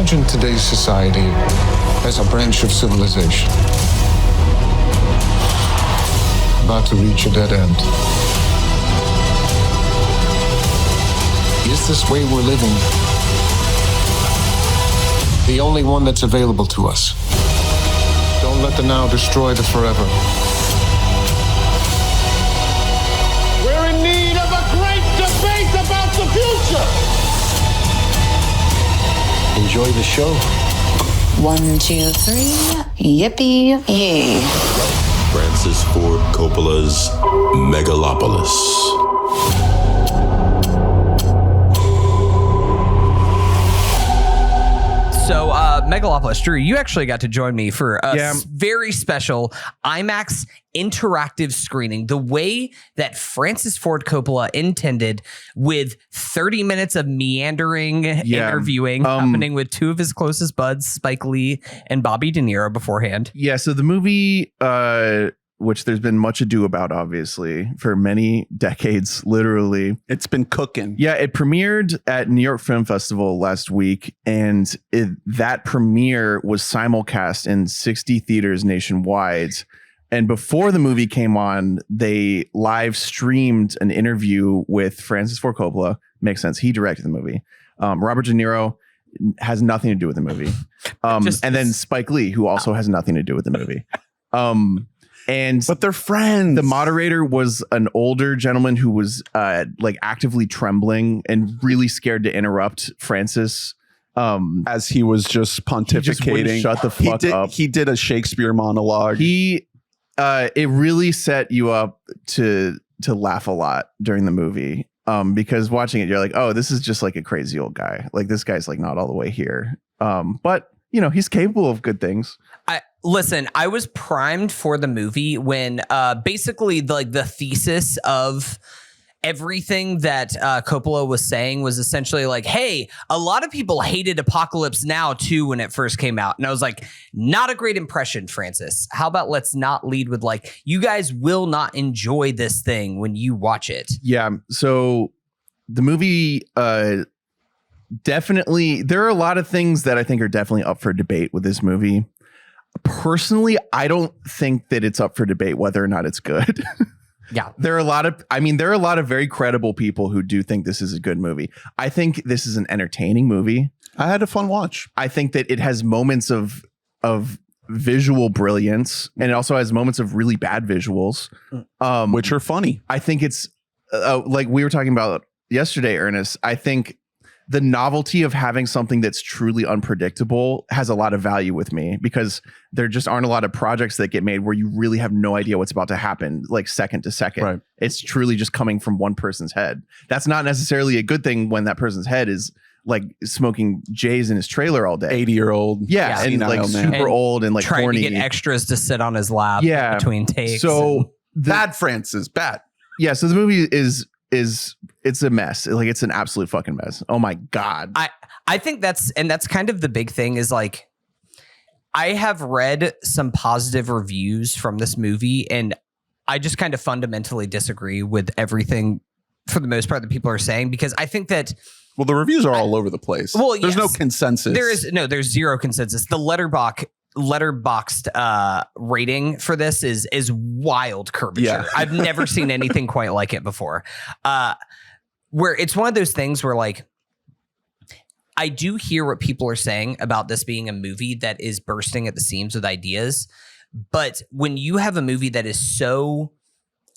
Imagine today's society as a branch of civilization about to reach a dead end. Is this way we're living the only one that's available to us? Don't let the now destroy the forever. We're in need of a great debate about the future. Enjoy the show. 1, 2, 3. Yippee yay. Francis Ford Coppola's Megalopolis. So, Megalopolis, Drew, you actually got to join me for a very special IMAX interactive screening. The way that Francis Ford Coppola intended, with 30 minutes of meandering interviewing happening with two of his closest buds, Spike Lee and Bobby De Niro, beforehand. Yeah, so the movie, which there's been much ado about, obviously, for many decades, literally. It's been cooking. Yeah, it premiered at New York Film Festival last week, and that premiere was simulcast in 60 theaters nationwide. And before the movie came on, they live streamed an interview with Francis Ford Coppola. Makes sense. He directed the movie. Robert De Niro has nothing to do with the movie. And then Spike Lee, who also has nothing to do with the movie. But they're friends. The moderator was an older gentleman who was like actively trembling and really scared to interrupt Francis as he was just pontificating. Shut the fuck up. He did a Shakespeare monologue. It really set you up to laugh a lot during the movie. Because watching it, you're like, oh, this is just like a crazy old guy. Like, this guy's like not all the way here. But you know, he's capable of good things. Listen, I was primed for the movie when basically the thesis of everything that Coppola was saying was essentially like, hey, a lot of people hated Apocalypse Now too when it first came out. And I was like, not a great impression, Francis. How about let's not lead with like, you guys will not enjoy this thing when you watch it. Yeah. So the movie definitely, there are a lot of things that I think are definitely up for debate with this movie. Personally, I don't think that it's up for debate whether or not it's good. Yeah. There are a lot of very credible people who do think this is a good movie. I think this is an entertaining movie. I had a fun watch. I think that it has moments of visual brilliance, and it also has moments of really bad visuals, which are funny. I think it's like we were talking about yesterday, Ernest. I think the novelty of having something that's truly unpredictable has a lot of value with me, because there just aren't a lot of projects that get made where you really have no idea what's about to happen, like second to second. Right. It's truly just coming from one person's head. That's not necessarily a good thing when that person's head is like smoking J's in his trailer all day. 80-year-old. Yeah. And like super old and like trying horny. to get extras to sit on his lap between takes. So bad Francis, bad. Yeah. So the movie is it's a mess. Like, it's an absolute fucking mess. Oh my God. I think that's kind of the big thing is like, I have read some positive reviews from this movie, and I just kind of fundamentally disagree with everything for the most part that people are saying, because I think that, well, the reviews are all over the place. Well, there's no consensus. There's zero consensus. The letterboxed rating for this is wild curvature. Yeah. I've never seen anything quite like it before. Where it's one of those things where, like, I do hear what people are saying about this being a movie that is bursting at the seams with ideas, but when you have a movie that is so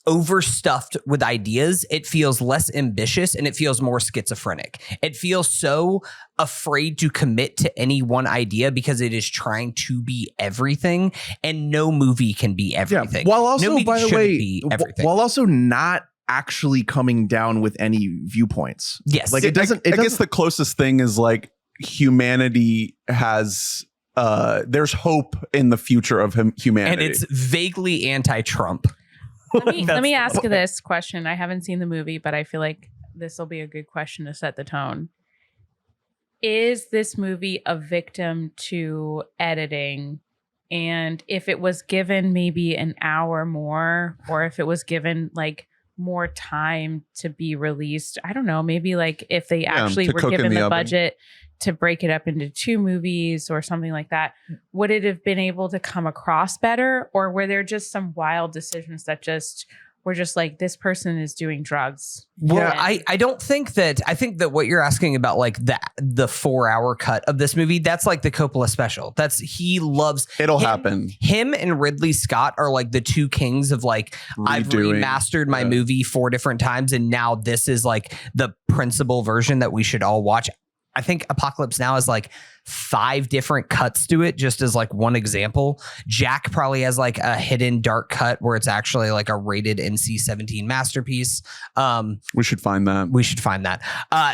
overstuffed with ideas, it feels less ambitious and it feels more schizophrenic. It feels so afraid to commit to any one idea because it is trying to be everything, and no movie can be everything. Yeah. While also, no by the way, be everything. while also not actually coming down with any viewpoints. Yes. Like, it doesn't. I guess the closest thing is like humanity has. There's hope in the future of humanity, and it's vaguely anti-Trump. Let me ask you this question. I haven't seen the movie, but I feel like this will be a good question to set the tone. Is this movie a victim to editing? And if it was given maybe an hour more, or if it was given like more time to be released, I don't know, maybe like if they actually were given the budget to break it up into 2 movies or something like that, would it have been able to come across better? Or were there just some wild decisions that just were just like, this person is doing drugs? Well, I don't think that, I think that what you're asking about, like the 4-hour cut of this movie, that's like the Coppola special. He loves It'll happen. Him and Ridley Scott are like the 2 kings of like, I've remastered my movie 4 different times, and now this is like the principal version that we should all watch. I think Apocalypse Now is like 5 different cuts to it, just as like one example. Jack probably has like a hidden dark cut where it's actually like a rated NC-17 masterpiece. We should find that.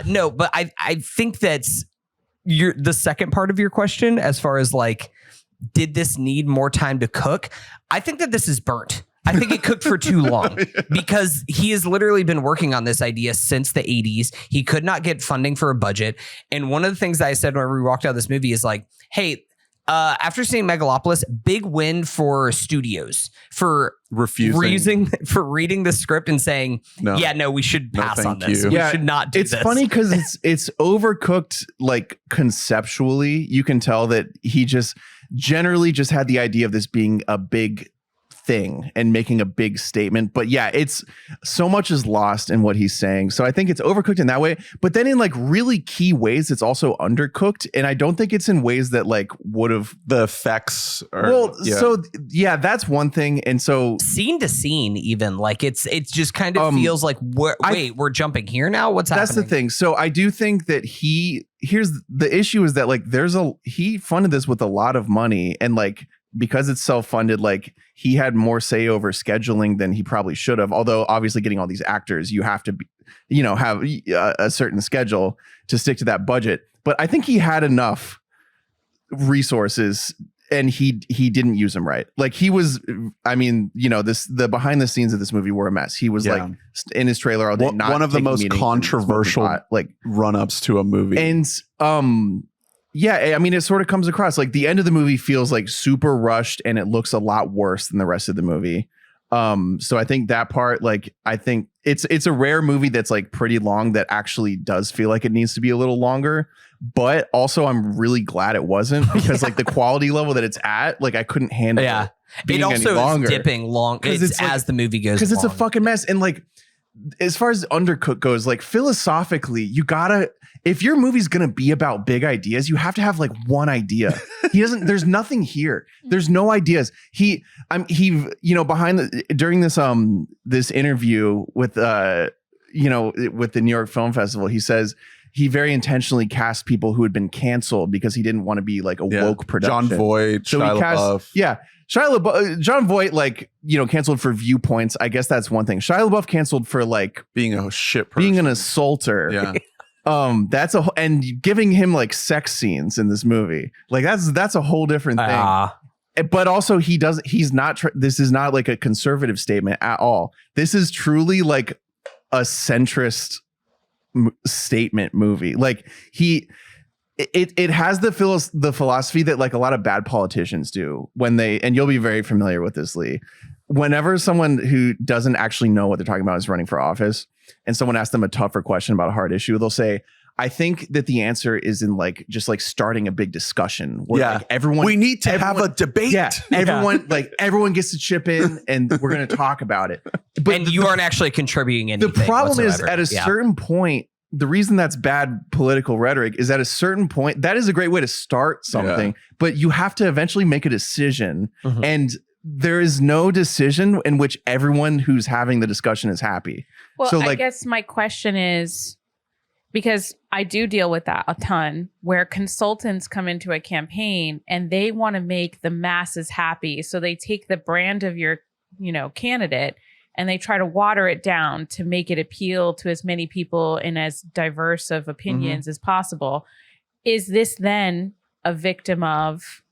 No, but I think that's the second part of your question, as far as like, did this need more time to cook? I think that this is burnt. I think it cooked for too long because he has literally been working on this idea since the 80s. He could not get funding for a budget. And one of the things that I said when we walked out of this movie is like, hey, after seeing Megalopolis, big win for studios for reading the script and saying, no, we should pass on this. We should not do this. It's funny because it's overcooked, like conceptually. You can tell that he just generally just had the idea of this being a big thing and making a big statement. But yeah, it's so much is lost in what he's saying. So I think it's overcooked in that way. But then in like really key ways, it's also undercooked. And I don't think it's in ways that like would have the effects. So yeah, that's one thing. And so scene to scene, even like it's just kind of feels like we're jumping here now. What's happening? That's the thing. So I do think that here's the issue is that like he funded this with a lot of money, and like because it's self-funded, like he had more say over scheduling than he probably should have. Although obviously getting all these actors, you have to be, have a certain schedule to stick to that budget. But I think he had enough resources and he didn't use them right. Like he was, the behind the scenes of this movie were a mess. He was like in his trailer all day. One of the most controversial run-ups to a movie. And yeah, I mean, it sort of comes across like the end of the movie feels like super rushed and it looks a lot worse than the rest of the movie. So I think that part, like, I think it's a rare movie that's like pretty long that actually does feel like it needs to be a little longer. But also I'm really glad it wasn't, because like the quality level that it's at, like I couldn't handle it. It also is dipping long as the movie goes, because it's a fucking mess. And like, as far as Undercooked goes, like philosophically, you gotta, if your movie's gonna be about big ideas, you have to have like one idea. There's nothing here. There's no ideas. During this interview with with the New York Film Festival, he says he very intentionally cast people who had been canceled because he didn't want to be like a woke production. John Voight, Shia LaBeouf. John Voight, like, canceled for viewpoints. I guess that's one thing. Shia LaBeouf canceled for like being a shit person, being an assaulter. Yeah. And giving him like sex scenes in this movie. Like that's a whole different thing. But also this is not like a conservative statement at all. This is truly like a centrist statement movie. Like it has the philosophy that like a lot of bad politicians do when and you'll be very familiar with this, Lee. Whenever someone who doesn't actually know what they're talking about is running for office and someone asks them a tougher question about a hard issue, they'll say, I think that the answer is in like just like starting a big discussion where like we need to have a debate. Yeah, everyone gets to chip in and we're going to talk about it. But you aren't actually contributing anything. The problem whatsoever. is at a certain point, the reason that's bad political rhetoric is at a certain point, that is a great way to start something, but you have to eventually make a decision. Mm-hmm. And there is no decision in which everyone who's having the discussion is happy. Well, so I guess my question is, because I do deal with that a ton, where consultants come into a campaign and they want to make the masses happy. So they take the brand of your, candidate and they try to water it down to make it appeal to as many people in as diverse of opinions as possible. Is this then a victim of,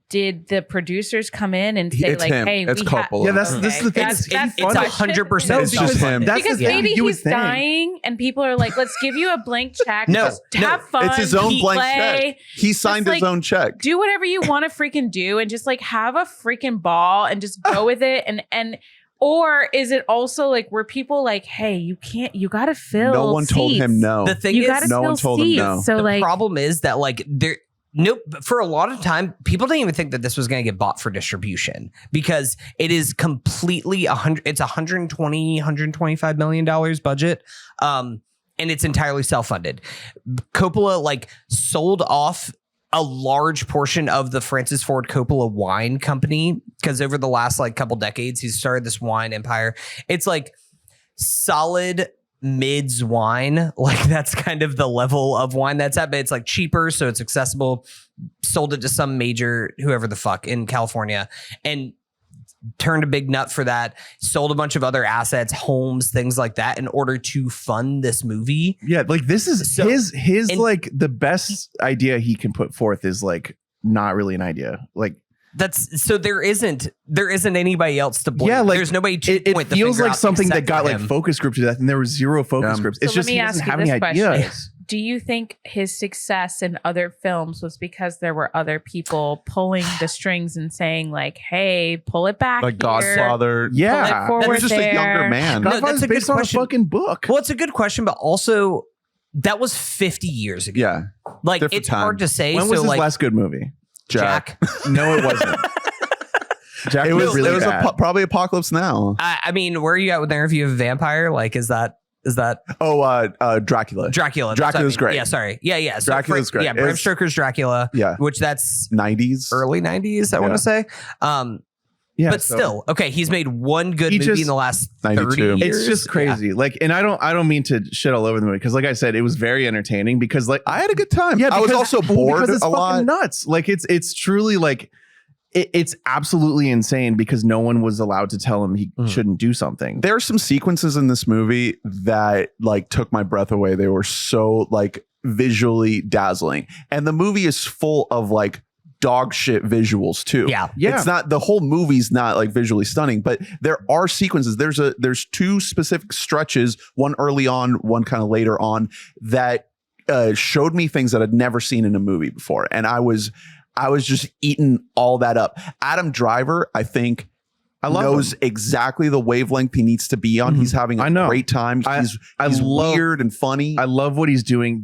did the producers come in and say it's like, him. hey, it's Coppola. Yeah, this is the thing. It's 100%. It's just him. Because maybe he's dying and people are like, let's give you a blank check. Just have fun. It's his own blank check. He signed his own check. Do whatever you want to freaking do and just like have a freaking ball and just go with it. And Or is it also like were people like, hey, you gotta fill No one told seats. him no. The thing You is, gotta no fill one told him seats. no. So the like problem is that like for a lot of time, people didn't even think that this was going to get bought for distribution because it is completely it's $125 million budget. And it's entirely self-funded. Coppola like sold off a large portion of the Francis Ford Coppola wine company because over the last like couple decades, he's started this wine empire. It's like solid mids wine, like that's kind of the level of wine that's at, but it's like cheaper, so it's accessible. Sold it to some major whoever the fuck in California and turned a big nut for that. Sold a bunch of other assets, homes, things like that in order to fund this movie. Yeah, like this is So- his and- like the best idea he can put forth is like not really an idea. Like That's so there isn't anybody else to blame. yeah, like there's nobody to it point the feels finger like out something that except got for like him. focus groups to that, and there were zero focus groups. It's So just let he me doesn't ask you have any this question. ideas. Do you think his success in other films was because there were other people pulling the strings and saying like, "Hey, pull it back"? Like here. Godfather. Yeah, Pull it forward He was just there. a younger man. No, Godfather's that's a good based on a question. fucking book. Well, it's a good question, but also that was 50 years ago. Yeah. Like different it's hard time. to say. When so was his like last good movie? Jack. No, it wasn't. Jack It was really bad. probably Apocalypse Now. I mean, where are you at with the Interview of a Vampire? Like, is that Dracula. Dracula? That's Dracula's what I mean. great. Yeah, sorry. Yeah. So Dracula's great. Yeah, Bram It's- Stoker's Dracula. Yeah. Which that's 90s. early 90s, I want Yeah. to say. Yeah, But so still, okay, he's made one good He movie just- in the last 92. 30 years. it's just crazy. Like, and I don't mean to shit all over the movie because, like I said, it was very entertaining. Because, like, I had a good time. yeah, I was because- also well, bored because it's a lot. fucking nuts. Like, it's truly like it's absolutely insane because no one was allowed to tell him he shouldn't do something. There are some sequences in this movie that like took my breath away. They were so like visually dazzling. And the movie is full of like dog shit visuals too. Yeah. Yeah. It's not, the whole movie's not like visually stunning, but there are sequences. There's two specific stretches, one early on, one kind of later on, that showed me things that I'd never seen in a movie before. And I was just eating all that up. Adam Driver, I think, knows exactly the wavelength he needs to be on. He's having a great time. He's weird and funny. I love what he's doing.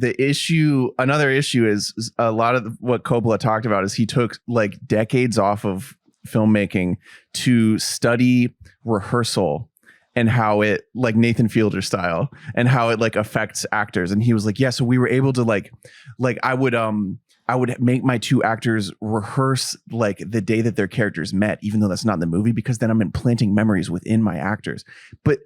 Another issue is a lot of what Coppola talked about is he took like decades off of filmmaking to study rehearsal and how it, like Nathan Fielder style, and how it like affects actors. And he was like, yeah, so we were able to like I would make my two actors rehearse like the day that their characters met, even though that's not in the movie, because then I'm implanting memories within my actors. But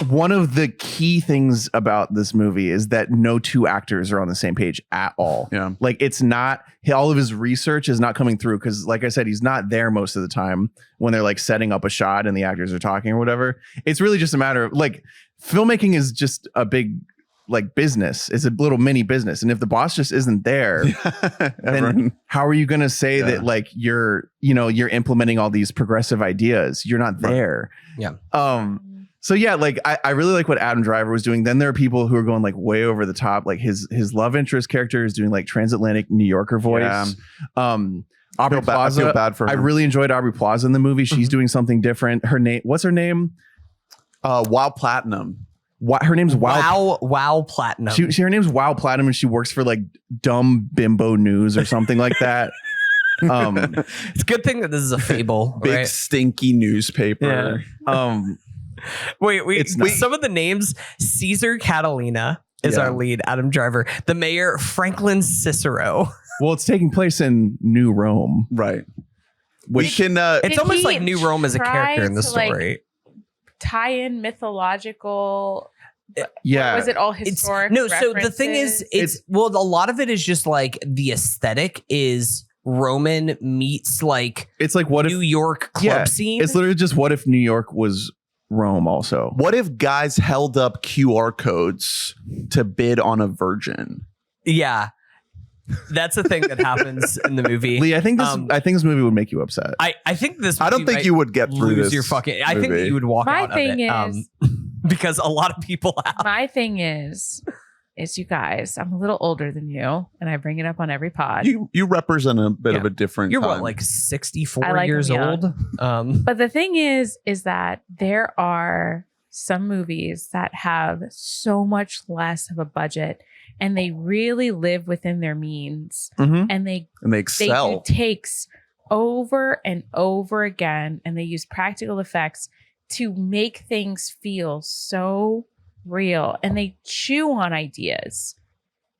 one of the key things about this movie is that no two actors are on the same page at all. Yeah. Like it's not, all of his research is not coming through because, like I said, he's not there most of the time when they're like setting up a shot and the actors are talking or whatever. It's really just a matter of like filmmaking is just a big like business. It's a little mini business. And if the boss just isn't there, then how are you going to say that like you're implementing all these progressive ideas? You're not there. Yeah. So yeah, like I really like what Adam Driver was doing. Then there are people who are going like way over the top. Like his love interest character is doing like transatlantic New Yorker voice. Yeah. Aubrey Plaza. I feel bad for her. I really enjoyed Aubrey Plaza in the movie. She's doing something different. What's her name? Wild Platinum. Her name's Wow Platinum. Her name's Wow Platinum, and she works for like dumb bimbo news or something like that. It's a good thing that this is a Fable. Big right? stinky newspaper. Wait. It's not. Some of the names: Caesar Catalina is our lead. Adam Driver. The mayor, Franklin Cicero. Well, it's taking place in New Rome. Right. Which We can It's Did almost he like New Rome as a try character in the to, like, story. tie in mythological. yeah. Or was it all It's historic? no. So the thing is, references? a lot of it is just like the aesthetic is Roman meets like It's like what New if York club scene. It's literally just what if New York was Rome also. What if guys held up QR codes to bid on a virgin? Yeah. That's a thing that happens in the movie. Lee, I think this movie would make you upset. I think this. I don't movie think might you would get through lose this. your fucking. I think that movie. you would walk My out thing of it. is- Because a lot of people have. My thing is, is, you guys, I'm a little older than you, and I bring it up on every pod. You represent a bit of a different You're time. what, like 64 I like years them old? But the thing is that there are some movies that have so much less of a budget, and they really live within their means, and they excel. They do takes over and over again, and they use practical effects to make things feel so real, and they chew on ideas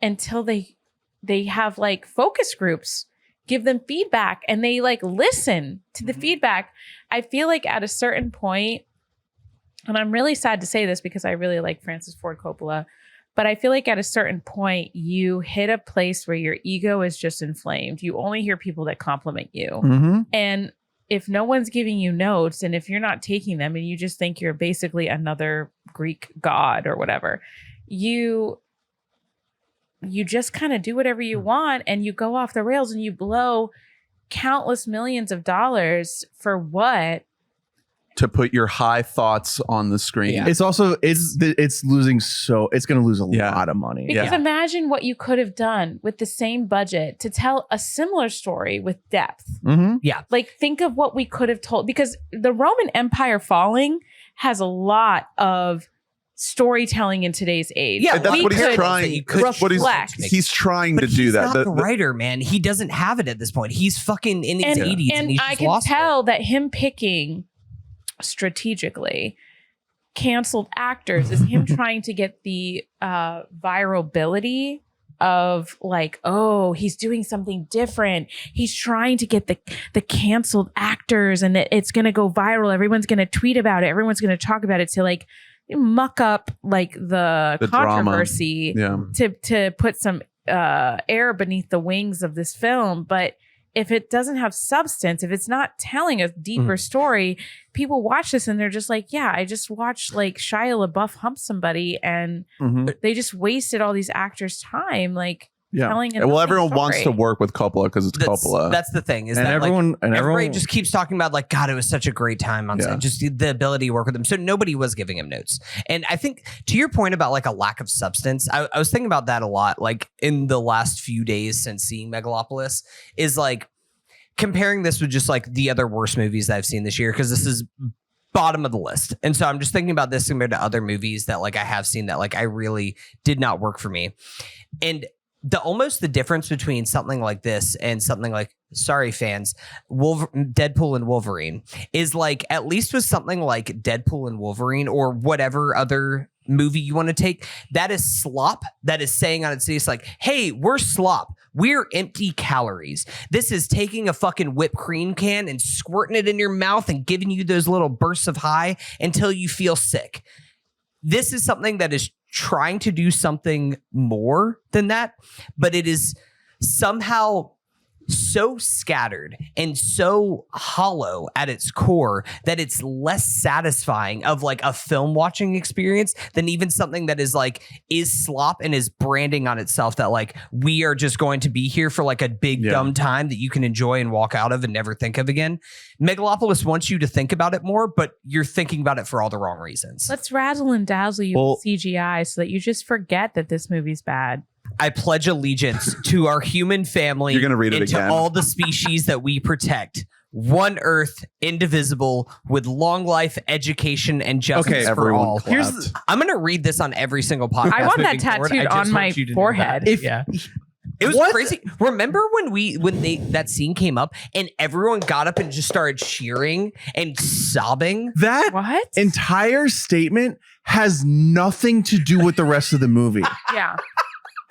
until they have like focus groups give them feedback, and they like listen to the feedback. I feel like at a certain point, and I'm really sad to say this because I really like Francis Ford Coppola, but I feel like at a certain point you hit a place where your ego is just inflamed. You only hear people that compliment you, and if no one's giving you notes, and if you're not taking them, and you just think you're basically another Greek god or whatever, you just kind of do whatever you want, and you go off the rails, and you blow countless millions of dollars for what? To put your high thoughts on the screen. Yeah. It's also it's losing, so it's going to lose a lot of money. Because imagine what you could have done with the same budget to tell a similar story with depth. Yeah. Like, think of what we could have told, because the Roman Empire falling has a lot of storytelling in today's age. Yeah, that's what he's trying. He's trying to do that. He's not the writer, man. He doesn't have it at this point. He's fucking in his 80s, and he's I just can lost tell that him picking strategically canceled actors is him trying to get the virality of like, oh, he's doing something different. He's trying to get the canceled actors, and it's going to go viral. Everyone's going to tweet about it. Everyone's going to talk about it to like muck up like the controversy to put some air beneath the wings of this film. But if it doesn't have substance, if it's not telling a deeper story, people watch this and they're just like, yeah, I just watched like Shia LaBeouf hump somebody, and they just wasted all these actors' time. Like, telling well, everyone wants to work with Coppola because it's Coppola. That's the thing, is and that everybody just keeps talking about like, God, it was such a great time on set. Just the ability to work with them. So nobody was giving him notes. And I think to your point about like a lack of substance, I was thinking about that a lot, like in the last few days since seeing Megalopolis, is like comparing this with just like the other worst movies that I've seen this year, because this is bottom of the list. And so I'm just thinking about this compared to other movies that like I have seen that like I really did not work for me. And the difference between something like this and something like, sorry fans, Deadpool and Wolverine, is like, at least with something like Deadpool and Wolverine or whatever other movie you want to take, that is slop, that is saying on its face like, hey, we're slop, we're empty calories. This is taking a fucking whipped cream can and squirting it in your mouth and giving you those little bursts of high until you feel sick. This is something that is trying to do something more than that, but it is somehow so scattered and so hollow at its core that it's less satisfying of like a film watching experience than even something that is like is slop and is branding on itself that like we are just going to be here for like a big dumb time that you can enjoy and walk out of and never think of again. Megalopolis wants you to think about it more, but you're thinking about it for all the wrong reasons. Let's razzle and dazzle you with CGI so that you just forget that this movie's bad. I pledge allegiance to our human family. You're gonna read it and again. To all the species that we protect. One Earth, indivisible, with long life, education, and justice for all. I'm going to read this on every single podcast. I want that tattooed on my forehead. It was crazy. Remember when that scene came up and everyone got up and just started cheering and sobbing? That entire statement has nothing to do with the rest of the movie. Yeah.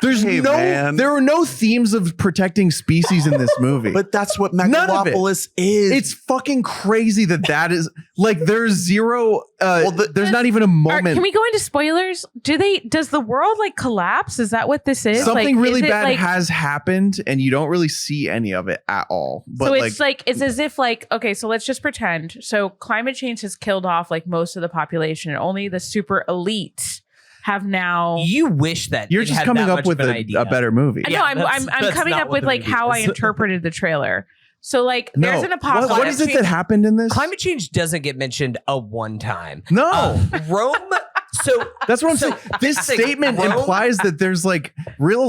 There are no themes of protecting species in this movie. But that's what Megalopolis is. It's fucking crazy that is like there's zero there's not even a moment. Can we go into spoilers? Does the world like collapse? Is that what this is? Something like, really is bad like, has happened and you don't really see any of it at all. But so it's like it's as if like, okay, so let's just pretend. So climate change has killed off like most of the population and only the super elite have now. You wish that you're just coming up with a better movie. No, I'm coming up with like how I interpreted the trailer. So like there's an apocalypse. What is it that happened in this? Climate change doesn't get mentioned one time. No. Rome So That's what I'm saying. This statement implies that there's like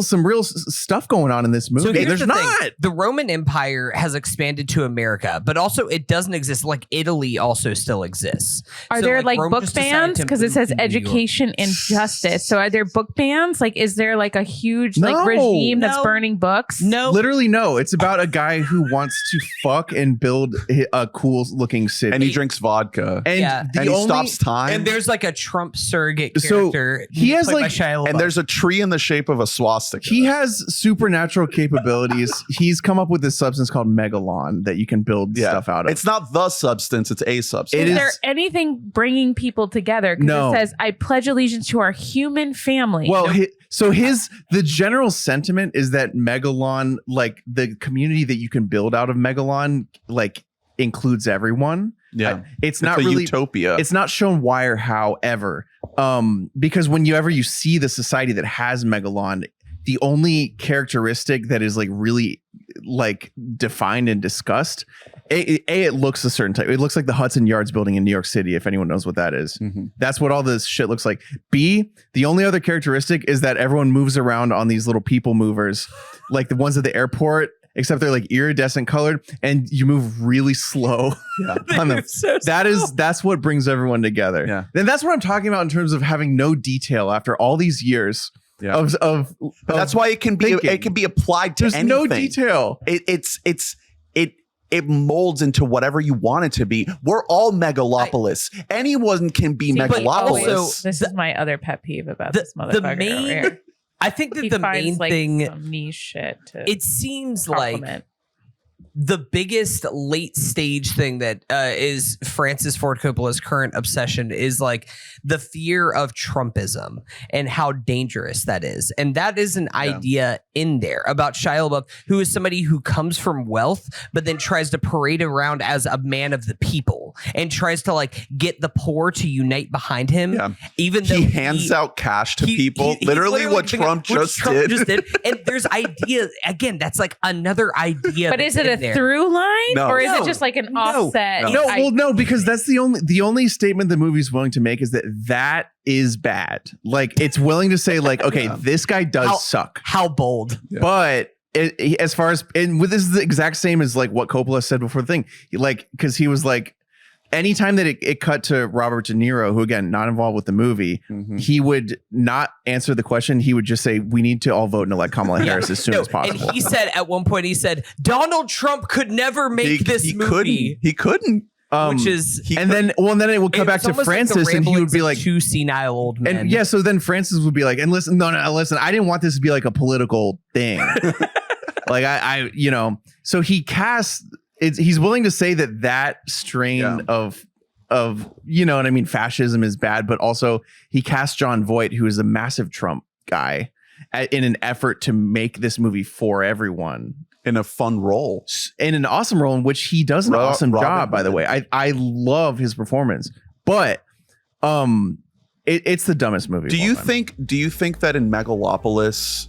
some real stuff going on in this movie. So here's There's the not. thing. The Roman Empire has expanded to America, but also it doesn't exist. Like Italy also still exists. Are So, there like Rome book just decided bans? to Because it move says to New York. education and justice. So are there book bans? Like, is there like a huge like No. regime that's No. burning books? No, Literally, no. It's about a guy who wants to fuck and build a cool looking city. And he drinks vodka. And Yeah. the And he only, stops time. and there's like a Trump surrogate So, character. he has, played by like- Shia and LaBeouf. there's a tree in the shape of a swastika. He has supernatural capabilities. He's come up with this substance called Megalon that you can build stuff out of. It's not the substance, it's a substance. It Is is- there anything bringing people together? Because No. it says, I pledge allegiance to our human family. Well, the general sentiment is that Megalon, like the community that you can build out of Megalon, like includes everyone. Yeah. It's not a really utopia. It's not shown why or how ever. Because whenever you see the society that has Megalon, the only characteristic that is like really like defined and discussed, it looks a certain type. It looks like the Hudson Yards building in New York City, if anyone knows what that is. Mhm. That's what all this shit looks like. B, the only other characteristic is that everyone moves around on these little people movers, like the ones at the airport, except they're like iridescent colored and you move really slow on them. That's what brings everyone together. Yeah. And that's what I'm talking about in terms of having no detail after all these years of But that's why it can be thinking. applied to There's anything. no detail. It molds into whatever you want it to be. We're all Megalopolis. Anyone can be See, but Megalopolis. also- this is my other pet peeve about the- this the motherfucker main- over here. I think that He the finds, main like, thing, some niche shit to it seems like compliment. the biggest late stage thing that is Francis Ford Coppola's current obsession is like the fear of Trumpism and how dangerous that is. And that is an idea in there about Shia LaBeouf, who is somebody who comes from wealth, but then tries to parade around as a man of the people and tries to like get the poor to unite behind him. Yeah. Even though he hands out cash to people. he's Literally what Trump just did. And there's ideas, again, that's like another idea. But that's is it in a there. through line, No. or is No. it just like an No. offset? No, well, no, because that's the only statement the movie's willing to make is that is bad. Like it's willing to say like, okay, this guy does suck. How bold. But as far as this is the exact same as like what Coppola said before the thing, like because he was like, anytime that it cut to Robert De Niro, who again not involved with the movie, he would not answer the question. He would just say, "We need to all vote and elect Kamala Harris as soon as possible." And he said at one point, Donald Trump could never make this movie. He couldn't. Which is, then it will cut back to Francis, and he would be like, two senile old men. and yeah, so then Francis would be like, and listen, no, listen, I didn't want this to be like a political thing. Like I, so he casts. He's willing to say that strain of you know what I mean, fascism is bad, but also he cast Jon Voight, who is a massive Trump guy, in an effort to make this movie for everyone. In a fun role. In an awesome role in which he does an awesome job, by the way. I love his performance. But it's the dumbest movie. Do you think that in Megalopolis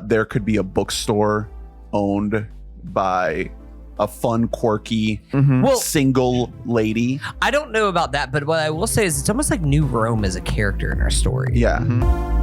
there could be a bookstore owned by a fun, quirky, single lady? I don't know about that, but what I will say is it's almost like New Rome as a character in our story. Yeah.